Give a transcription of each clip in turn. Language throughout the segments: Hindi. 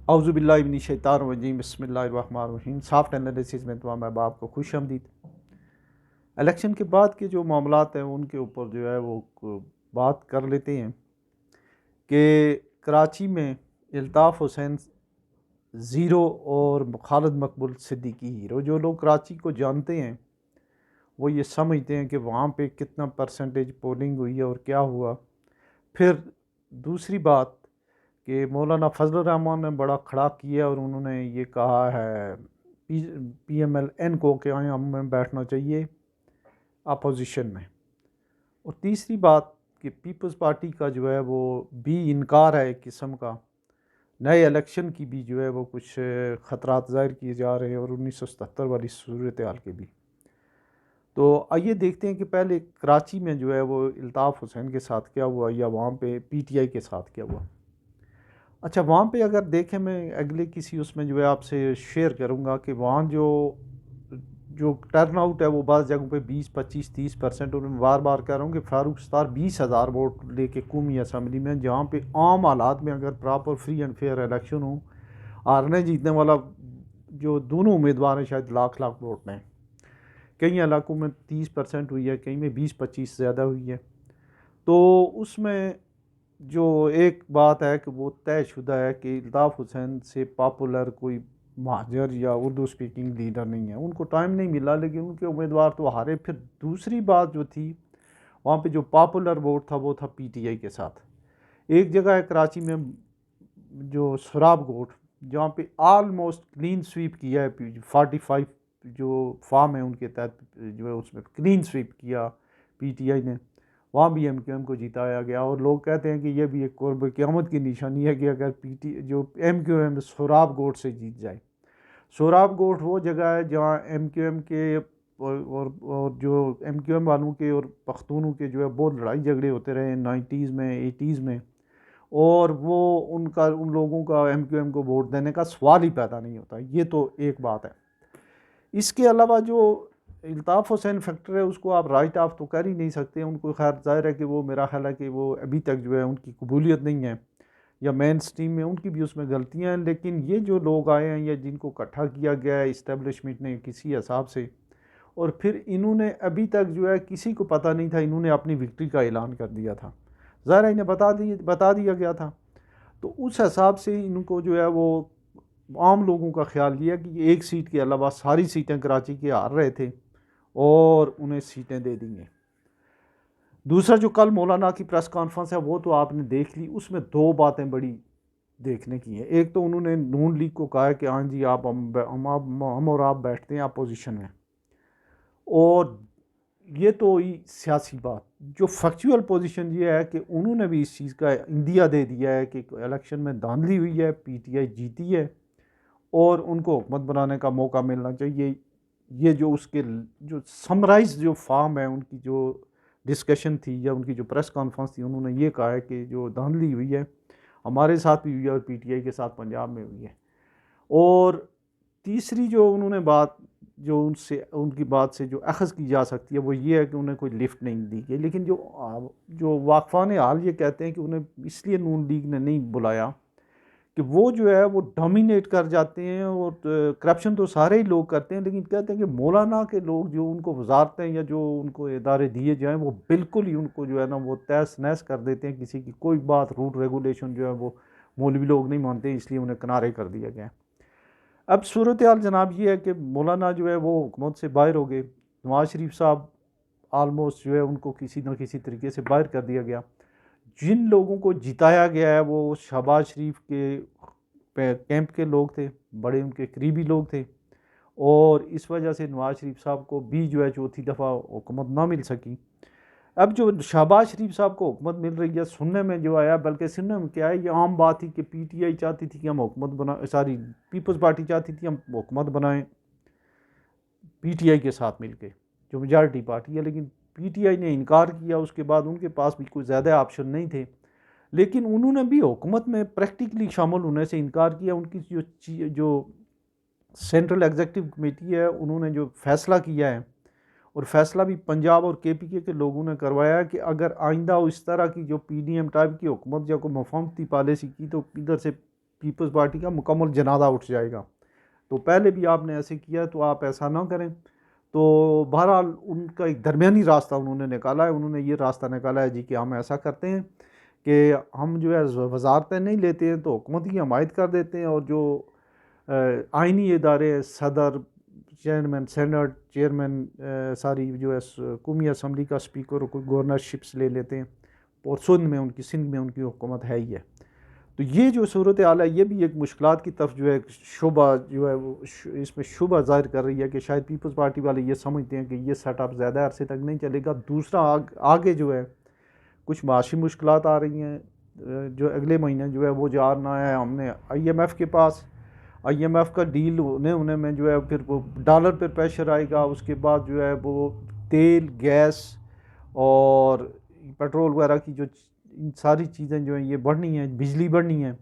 औज़ुबिल्लाहिमिनश्शैतानिर्रजीम बिस्मिल्लाहिर्रहमानिर्रहीम। सॉफ्ट एनालिसिस में तमाम अहबाब को खुश आमदीद। इलेक्शन के बाद के जो मामलात हैं उनके ऊपर जो है वो बात कर लेते हैं कि कराची में अल्ताफ़ हुसैन ज़ीरो और खालिद मकबूल सिद्दीकी हीरो। जो लोग कराची को जानते हैं वो ये समझते हैं कि वहाँ पे कितना परसेंटेज पोलिंग हुई है और क्या हुआ। फिर दूसरी बात कि मौलाना फजल रहमान ने बड़ा खड़ा किया और उन्होंने ये कहा है PMLN को कि हमें बैठना चाहिए अपोजिशन में। और तीसरी बात कि पीपल्स पार्टी का जो है वो भी इनकार है एक किस्म का, नए इलेक्शन की भी जो है वो कुछ ख़तरात ज़ाहिर किए जा रहे हैं और 1977 वाली सूरत हाल के भी। तो आइए देखते हैं कि पहले कराची में जो है वो अल्ताफ़ हुसैन के साथ क्या हुआ या वहाँ पे PTI के साथ क्या हुआ। अच्छा, वहाँ पे अगर देखें, मैं अगले किसी उसमें जो है आपसे शेयर करूँगा कि वहाँ जो जो टर्न आउट है वो बाज़ जगहों पे 20, 25, 30% और मैं बार बार कह रहा हूँ कि फारूक स्टार 20,000 वोट लेके कौमी असम्बली में, जहाँ पे आम हालात में अगर proper free and fair election हो, हारने जीतने वाला जो दोनों उम्मीदवार हैं शायद लाख लाख वोट में। कई इलाकों में 30% हुई है, कई में 20-25 ज़्यादा हुई है। तो उसमें जो एक बात है कि वो तयशुदा है कि अल्ताफ़ हुसैन से पॉपुलर कोई महाजर या उर्दू स्पीकिंग लीडर नहीं है। उनको टाइम नहीं मिला, लेकिन उनके उम्मीदवार तो हारे। फिर दूसरी बात जो थी, वहाँ पे जो पॉपुलर वोट था वो था PTI के साथ। एक जगह है कराची में जो सुराब गोट, जहाँ पे आलमोस्ट क्लीन स्वीप किया है, 45 जो फार्म है उनके तहत जो है उसमें क्लीन स्वीप किया PTI ने। वहाँ भी MQM को जिताया गया और लोग कहते हैं कि यह भी एक कुर्ब क़यामत की निशानी है कि अगर जो MQM सोराब गोट से जीत जाए। सोराब गोट वो जगह है जहाँ MQM के और जो MQM वालों के और पख्तूनों के जो है बहुत लड़ाई झगड़े होते रहे 90s में 80s में, और वो उनका उन लोगों का MQM को वोट देने का सवाल ही पैदा नहीं होता। ये तो एक बात है। इसके अलावा जो अल्ताफ़ हुसैन फैक्टर है उसको आप राइट ऑफ तो कर ही नहीं सकते। उनको खैर जाहिर है कि वो, मेरा ख्याल है कि वो अभी तक जो है उनकी कबूलियत नहीं है, या मेन स्ट्रीम में उनकी भी उसमें गलतियां हैं। लेकिन ये जो लोग आए हैं या जिनको इकट्ठा किया गया है इस्टेब्लिशमेंट ने किसी हिसाब से, और फिर इन्होंने अभी तक जो है किसी को पता नहीं था, इन्होंने अपनी विक्ट्री का ऐलान कर दिया था। ज़ाहिर है इन्हें बता दिया गया था। तो उस हिसाब से इनको जो है वो आम लोगों का ख्याल ये है कि एक सीट के अलावा सारी सीटें कराची के हार रहे थे और उन्हें सीटें दे दी हैं। दूसरा जो कल मौलाना की प्रेस कॉन्फ्रेंस है वो तो आपने देख ली, उसमें दो बातें बड़ी देखने की है। एक तो उन्होंने नून लीग को कहा है कि हाँ जी आप हम और आप बैठते हैं अपोजिशन में, और ये तो ही सियासी बात। जो फैक्चुअल पोजीशन ये है कि उन्होंने भी इस चीज़ का इंदिया दे दिया है कि इलेक्शन में धांधली हुई है, PTI जीती है और उनको हुकूमत बनाने का मौका मिलना चाहिए। ये जो उसके जो समराइज जो फॉर्म है, उनकी जो डिस्कशन थी या उनकी जो प्रेस कॉन्फ्रेंस थी, उन्होंने ये कहा है कि जो धांधली हुई है हमारे साथ भी हुई है और PTI के साथ पंजाब में हुई है। और तीसरी जो उन्होंने बात, जो उनसे उनकी बात से जो अखज़ की जा सकती है वो ये है कि उन्हें कोई लिफ्ट नहीं दी गई। लेकिन जो वाकफ़ान हाल ये कहते हैं कि उन्हें इसलिए नून लीग ने नहीं बुलाया कि वो जो है वो डोमिनेट कर जाते हैं, और करप्शन तो सारे ही लोग करते हैं, लेकिन कहते हैं कि मौलाना के लोग जो उनको वजारतें या जो उनको इदारे दिए जाएँ वो बिल्कुल ही उनको जो है ना वो तहस नहस कर देते हैं। किसी की कोई बात, रूल रेगुलेशन जो है वो मौलवी लोग नहीं मानते, इसलिए उन्हें किनारे कर दिया गया। अब सूरत हाल जनाब ये है कि मौलाना जो है वो हुकूमत से बाहर हो गए। नवाज शरीफ साहब आलमोस्ट जो है उनको किसी न किसी तरीके से बाहर कर दिया गया। जिन लोगों को जिताया गया है वो शहबाज शरीफ के कैंप के लोग थे, बड़े उनके करीबी लोग थे, और इस वजह से नवाज शरीफ साहब को भी जो है चौथी दफ़ा हुकूमत ना मिल सकी। अब जो शहबाज शरीफ साहब को हुकूमत मिल रही है, सुनने में जो आया, बल्कि सुनने में क्या है, ये आम बात थी कि PTI चाहती थी कि हम हुकूमत बना, सारी पीपल्स पार्टी चाहती थी हम हुकूमत बनाएं PTI के साथ मिलके, जो मेजॉरिटी पार्टी है। लेकिन PTI ने इनकार किया। उसके बाद उनके पास भी कोई ज़्यादा ऑप्शन नहीं थे, लेकिन उन्होंने भी हुकूमत में प्रैक्टिकली शामिल होने से इनकार किया। उनकी जो सेंट्रल एग्जीक्यूटिव कमेटी है, उन्होंने जो फैसला किया है, और फैसला भी पंजाब और KPK के लोगों ने करवाया है कि अगर आइंदा इस तरह की जो PDM टाइप की हुकूमत या कोई मफहमती पॉलिसी की तो इधर से पीपल्स पार्टी का मुकम्मल जनाजा उठ जाएगा। तो पहले भी आपने ऐसे किया, तो आप ऐसा ना करें। तो बहरहाल उनका एक दरमियानी रास्ता उन्होंने निकाला है। उन्होंने ये रास्ता निकाला है जी कि हम ऐसा करते हैं कि हम जो है वजारतें नहीं लेते हैं, तो हुकूमत की हमायत कर देते हैं, और जो आइनी इदारे हैं, सदर, चेयरमैन, सेनेट चेयरमैन, सारी जो है कौमी असम्बली का स्पीकर और कोई गवर्नरशिप्स ले लेते हैं, और सिंध में उनकी हुकूमत है ही है। तो ये जो सूरत हाल है, ये भी एक मुश्किलात की तरफ जो है शुबा जो है वो इसमें शुबा ज़ाहिर कर रही है कि शायद पीपल्स पार्टी वाले ये समझते हैं कि ये सेटअप ज़्यादा अरसे तक नहीं चलेगा। दूसरा आगे जो है कुछ माशी मुश्किलात आ रही हैं, जो अगले महीने जो है वो जाना है हमने IMF के पास। IMF का डील होने में जो है फिर वो डॉलर पर प्रेशर आएगा, उसके बाद जो है वो तेल, गैस और पेट्रोल वगैरह की जो इन सारी चीज़ें जो हैं ये बढ़नी हैं, बिजली बढ़नी है।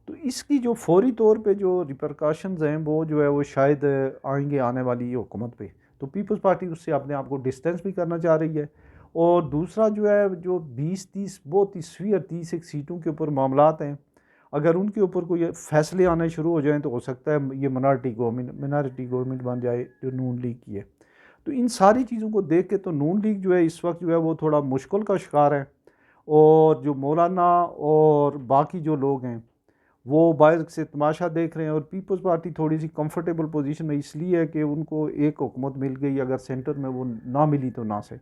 तो इसकी जो फौरी तौर पे जो रिपरकाशंस हैं वो जो है वो शायद आएंगे आने वाली हुकूमत पे। तो पीपल्स पार्टी उससे अपने आप को डिस्टेंस भी करना चाह रही है। और दूसरा जो है जो 20-30 वो 30वीं और 30 एक सीटों के ऊपर मामलात हैं, अगर उनके ऊपर कोई फैसले आने शुरू हो जाएँ तो हो सकता है ये मिनॉरिटी गवर्नमेंट बन जाए जो नून लीग की है। तो इन सारी चीज़ों को देख के तो नून लीग जो है इस वक्त जो है वो थोड़ा मुश्किल का शिकार है। और जो मौलाना और बाकी जो लोग हैं वो बाहर से तमाशा देख रहे हैं, और पीपल्स पार्टी थोड़ी सी कंफर्टेबल पोजीशन में इसलिए है कि उनको एक हुकूमत मिल गई, अगर सेंटर में वो ना मिली तो ना से।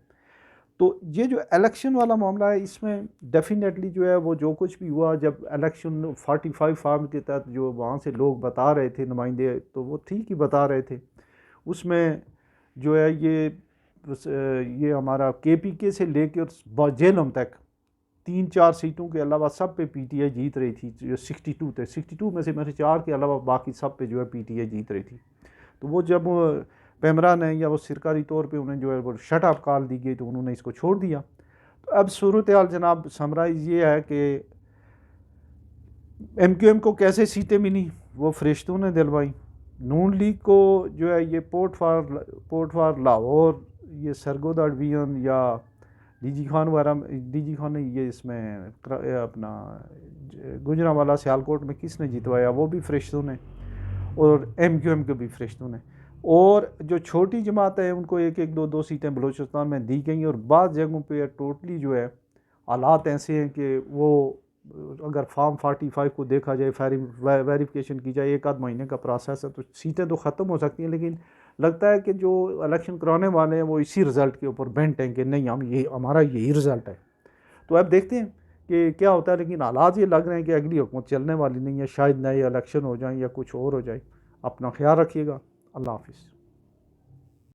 तो ये जो इलेक्शन वाला मामला है इसमें डेफिनेटली जो है वो जो कुछ भी हुआ, जब इलेक्शन 45 फार्म के तहत जो वहाँ से लोग बता रहे थे नुमाइंदे, तो वो ठीक ही बता रहे थे। उसमें जो है ये हमारा KPK से लेकर जेलम तक 3-4 सीटों के अलावा सब पे PTI जीत रही थी। जो 62 थे, 62 में से मेरे 4 के अलावा बाकी सब पे जो है PTI जीत रही थी। तो वो जब पेमरा ने या वो सरकारी तौर पे उन्हें जो है वो शट अप कॉल दी गई, तो उन्होंने इसको छोड़ दिया। तो अब सूरत हाल जनाब समराइज़ ये है कि MQM को कैसे सीटें मिली, वो फरिश्तों ने दिलवाई। नून लीग को जो है ये पोर्ट फॉर लाहौर, ये सरगोदा डिवीज़न या DG खान वगैरह, DG खान ने ये इसमें अपना गुजरांवाला सियालकोट में किसने जितवाया, वो भी फरिश्तों ने, और MQM के भी फरिश्तों ने। और जो छोटी जमात है उनको 1-1, 2-2 सीटें बलूचिस्तान में दी गई, और बाद जगहों पे टोटली जो है हालात ऐसे हैं कि वो अगर फॉर्म 45 को देखा जाए, वेरिफिकेशन की जाए, 1 आध महीने का प्रोसेस है, तो सीटें तो ख़त्म हो सकती हैं, लेकिन लगता है कि जो इलेक्शन कराने वाले हैं वो इसी रिज़ल्ट के ऊपर बेंट हैं कि नहीं हमारा यही रिज़ल्ट है। तो अब देखते हैं कि क्या होता है, लेकिन हालात ये लग रहे हैं कि अगली हुकूमत चलने वाली नहीं है, शायद नए इलेक्शन हो जाएं या कुछ और हो जाए। अपना ख्याल रखिएगा। अल्लाह हाफिज़।